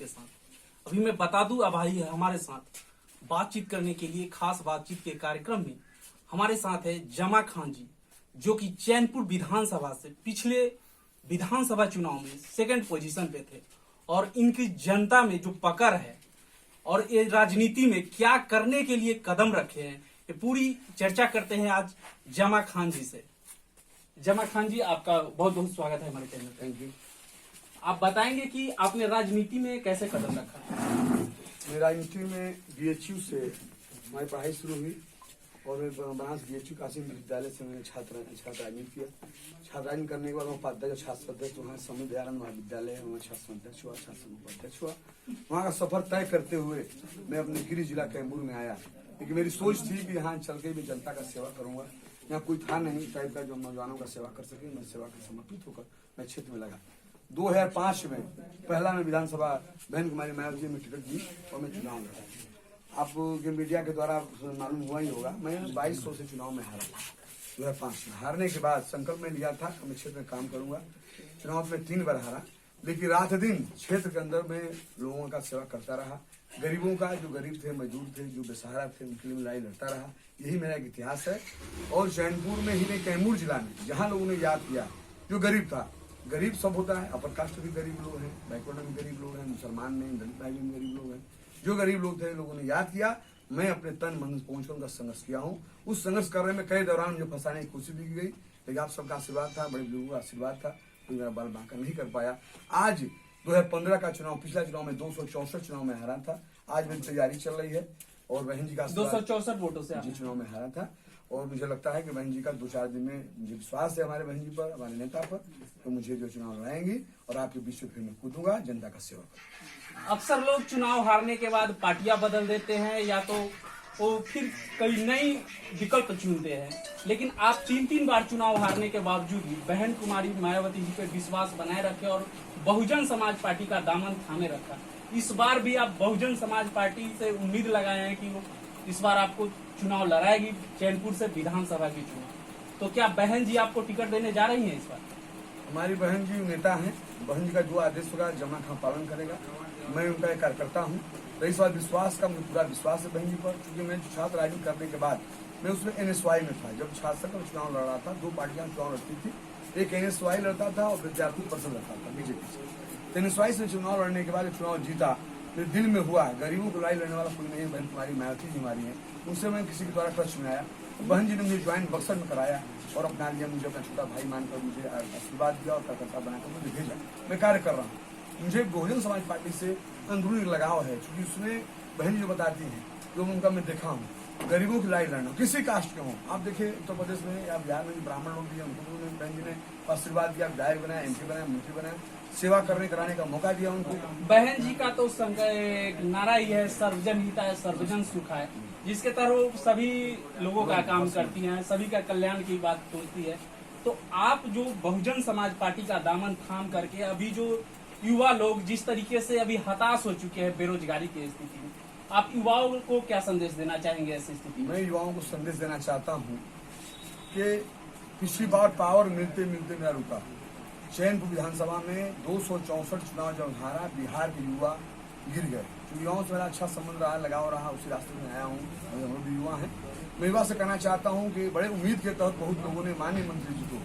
आपके साथ। अभी मैं बता दूं, अब आई है हमारे साथ बातचीत करने के लिए, खास बातचीत के कार्यक्रम में हमारे साथ है जमा खान जी, जो कि चैनपुर विधानसभा से पिछले विधानसभा चुनाव में सेकंड पोजीशन पे थे और इनकी जनता में जो पकड़ है और ये राजनीति में क्या करने के लिए कदम रखे हैं, ये पूरी चर्चा करते हैं आज जमा खान जी से। जमा खान जी, आपका बहुत बहुत स्वागत है हमारे चैनल। Thank you. आप बताएंगे कि आपने राजनीति में कैसे कदम रखा है? मैं राजनीति में बीएचयू से हमारी पढ़ाई शुरू हुई और मैं बनारस बीएचयू काशी विद्यालय से मैंने छात्र राजनीति किया। छात्र राजनीति करने के बाद मैं उपाध्यक्ष छात्र अध्यक्ष वहाँ समय दयानंद महाविद्यालय है, वहाँ छात्र अध्यक्ष हुआ, छात्र उपाध्यक्ष हुआ। वहाँ का सफर तय करते हुए मैं अपने गृह जिला कैमूर में आया, क्योंकि मेरी सोच थी कि यहाँ चल के मैं जनता का सेवा करूंगा। यहाँ कोई था नहीं टाइप का जो नौजवानों का सेवा कर सके। मैं सेवा कर समर्पित होकर मैं क्षेत्र में लगा। 2005 में पहला मैं विधानसभा बहन कुमारी मायावती में टिकट दी और मैं चुनाव लड़ा। आपके मीडिया के द्वारा मालूम हुआ ही होगा, मैं 2200 से चुनाव में हारा 2005 में। हारने के बाद संकल्प में लिया था कि मैं क्षेत्र में काम करूंगा। चुनाव में 3 बार हारा, लेकिन रात दिन क्षेत्र के अंदर में लोगों का सेवा करता रहा। गरीबों का, जो गरीब थे, मजदूर थे, जो बेसहारा थे, उनके लिए लड़ाई लड़ता रहा। यही मेरा एक इतिहास है। और चैनपुर में ही नहीं, कैमूर जिला में जहाँ लोगों ने याद किया, जो गरीब था, गरीब सब होता है, अपर कास्ट भी गरीब लोग हैं, बैकवर्ड में भी गरीब लोग हैं, मुसलमान में, दलित भाई में गरीब लोग हैं। जो गरीब लोग थे, लोगों ने याद किया। मैं अपने तन मन पहुंचकर उनका संघर्ष किया हूँ। उस संघर्ष करने में कई दौरान मुझे फंसाने की कोशिश भी की गई, लेकिन आप सबका आशीर्वाद था, बड़े लोगों का आशीर्वाद था, कोई मेरा बाल बांका नहीं कर पाया। आज 2015 का चुनाव, पिछला चुनाव में 264 चुनाव में हारा था। आज मेरी तैयारी चल रही है और बहन जी का 264 वोटों से जी चुनाव में हारा था। और मुझे लगता है कि बहन जी का 2-4 दिन में, मुझे विश्वास है हमारे बहन जी पर, हमारे नेता पर, तो मुझे जो चुनाव लड़ाएंगी और आपके बीच में फिर मैं कूदूंगा, जनता का सेवा करूंगा। अक्सर लोग चुनाव हारने के बाद पार्टियां बदल देते हैं या तो वो फिर कई नई विकल्प चुनते हैं, लेकिन आप 3 बार चुनाव हारने के बावजूद भी बहन कुमारी मायावती जी पे विश्वास बनाए रखे और बहुजन समाज पार्टी का दामन थामे रखा। इस बार भी आप बहुजन समाज पार्टी से उम्मीद लगाए हैं कि वो इस बार आपको चुनाव लड़ाएगी, चैनपुर से विधानसभा की चुनाव। तो क्या बहन जी आपको टिकट देने जा रही हैं इस बार? हमारी बहन जी नेता हैं, बहन जी का जो आदेश होगा जमा खान पालन करेगा। मैं उनका एक कार्यकर्ता हूँ। रही बात विश्वास का, मुझे पूरा विश्वास है बहन जी पर, क्योंकि मैं छात्र राजनीति करने के बाद मैं उसमें NSY में था। जब छात्र का चुनाव लड़ रहा था, 2 पार्टियां चुनाव लड़ती थी, एक NSY लड़ता था और विद्यार्थी परिषद लड़ता था बीजेपी से। NSY से चुनाव लड़ने के बाद चुनाव जीता, मेरे दिल में हुआ गरीबों को लड़ाई लड़ने वाला कोई नहीं है, बहन कुमारी मायावती जी हमारी है। उनसे मैं किसी के द्वारा टच में आया, बहन जी ने मुझे ज्वाइन बक्सर में कराया और अपना लिया, मुझे अपना छोटा भाई मानकर मुझे आशीर्वाद दिया और कार्यकर्ता बनाकर मुझे भेजा। मैं कार्य कर रहा हूँ। मुझे बहुजन समाज पार्टी से अंदरूनी लगाव है, क्योंकि उसमें बहन जो बताती हैं, जो उनका मैं देखा हूँ, गरीबों की लड़ाई लड़ना, किसी कास्ट के हों। आप देखिए उत्तर प्रदेश में या बिहार में ब्राह्मण लोग भी हैं, उनको बहन जी ने आशीर्वाद दिया, विधायक बनाया, MP बनाया, मंत्री बनाया, सेवा करने कराने का मौका दिया उनको। बहन जी का तो एक नारा ही है, सर्वजन हिताय सर्वजन सुखाय, जिसके तहत सभी लोगों का काम करती हैं, सभी का कल्याण की बात सोचती है। तो आप जो बहुजन समाज पार्टी का दामन थाम करके, अभी जो युवा लोग जिस तरीके से अभी हताश हो चुके हैं बेरोजगारी की स्थिति में, आप युवाओं को क्या संदेश देना चाहेंगे ऐसी स्थिति में? मैं युवाओं को संदेश देना चाहता हूँ कि पिछली बार पावर मिलते मिलते मेरा रुका। चैनपुर विधानसभा में 264 चुनाव जब हारा, बिहार के युवा गिर गए। तो युवाओं से मेरा अच्छा संबंध रहा, लगाव रहा, उसी रास्ते में आया हूँ। हम लोग भी युवा हैं। मैं युवा से कहना चाहता हूँ कि बड़े उम्मीद के तहत बहुत लोगों ने माननीय मंत्री जी को,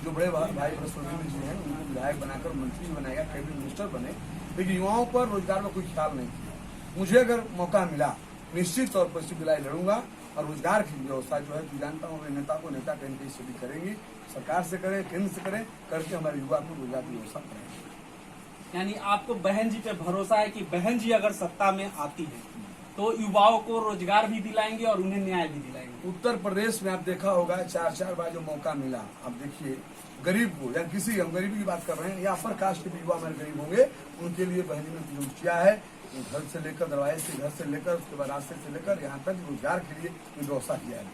जो बड़े भाई प्रसन्न जी हैं, उनको विधायक बनाकर मंत्री बनाया, कैबिनेट मिनिस्टर बने, लेकिन युवाओं पर रोजगार का कोई ख्याल नहीं किया। मुझे अगर मौका मिला, निश्चित तौर पर इसकी लड़ाई लड़ूंगा और रोजगार की व्यवस्था जो है, जानता हूँ अपने नेता को, नेता कहीं कहीं से भी करेंगी, सरकार से करे, केंद्र से करे, करके हमारे युवा को रोजगार की व्यवस्था करेंगे। यानी आपको बहन जी पे भरोसा है कि बहन जी अगर सत्ता में आती है तो युवाओं को रोजगार भी दिलाएंगे और उन्हें न्याय भी दिलाएंगे। उत्तर प्रदेश में आप देखा होगा 4 बार जो मौका मिला, आप देखिए गरीब को या किसी, हम गरीबी की बात कर रहे हैं, या अपर कास्ट के भी युवा हमारे गरीब होंगे, उनके लिए बहन ने जो किया है, घर से लेकर, दरवाजे से, घर से लेकर, उसके बाद रास्ते से लेकर यहाँ तक रोजगार के लिए व्यवस्था किया है।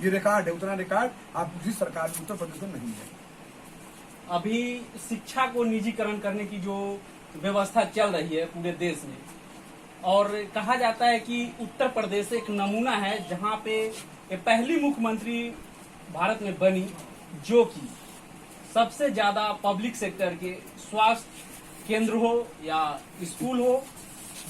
ये रिकॉर्ड है, उतना रिकॉर्ड आप किसी सरकार उत्तर प्रदेश में नहीं है। अभी शिक्षा को निजीकरण करने की जो व्यवस्था चल रही है पूरे देश में, और कहा जाता है कि उत्तर प्रदेश एक नमूना है जहां पे पहली मुख्यमंत्री भारत में बनी जो कि सबसे ज्यादा पब्लिक सेक्टर के स्वास्थ्य केंद्र हो या स्कूल हो,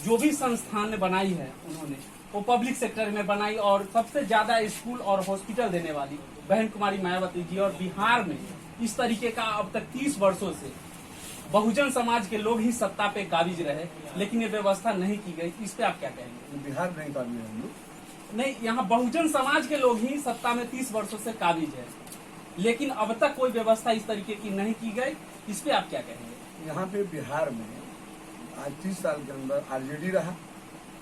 जो भी संस्थान ने बनाई है उन्होंने वो पब्लिक सेक्टर में बनाई, और सबसे ज्यादा स्कूल और हॉस्पिटल देने वाली बहन कुमारी मायावती जी। और बिहार में इस तरीके का अब तक 30 वर्षों से बहुजन समाज के लोग ही सत्ता पे काबिज रहे, लेकिन ये व्यवस्था नहीं की गई। इस पे आप क्या कहेंगे? बिहार नहीं काबिज है हम लोग। नहीं, यहाँ बहुजन समाज के लोग ही सत्ता में 30 वर्षों से काबिज है, लेकिन अब तक कोई व्यवस्था इस तरीके की नहीं की गई। इस पे आप क्या कहेंगे? यहाँ पे बिहार में आज 30 साल के अंदर आरजेडी रहा,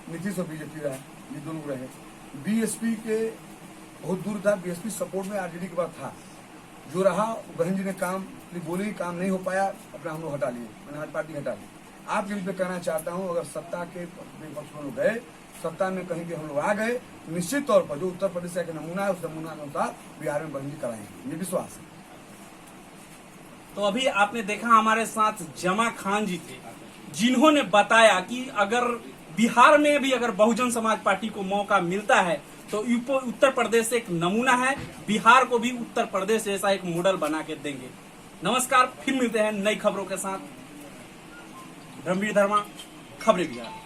नीतीश और बीजेपी रहा, ये दोनों रहे। बीएसपी के बहुत दूर था, बीएसपी सपोर्ट में आरजेडी के बाद था। जो रहा बहन जी ने काम बोली, काम नहीं हो पाया, अपना हम लोग हटा लिए, मैंने आज पार्टी हटा ली। आप जिन पे कहना चाहता हूँ, अगर सत्ता के पक्ष में लोग गए, सत्ता में कहीं भी हम लोग आ गए, तो निश्चित तौर पर जो उत्तर प्रदेश का नमूना है उस नमूना के अनुसार बिहार में बहन जी कराएंगे, ये विश्वास है। तो अभी आपने देखा हमारे साथ जमा खान जी थे, जिन्होंने बताया कि अगर बिहार में भी अगर बहुजन समाज पार्टी को मौका मिलता है तो उत्तर प्रदेश एक नमूना है, बिहार को भी उत्तर प्रदेश जैसा एक मॉडल बना के देंगे। नमस्कार, फिर मिलते हैं नई खबरों के साथ। ब्रह्मवीर धर्मा, खबरें बिहार।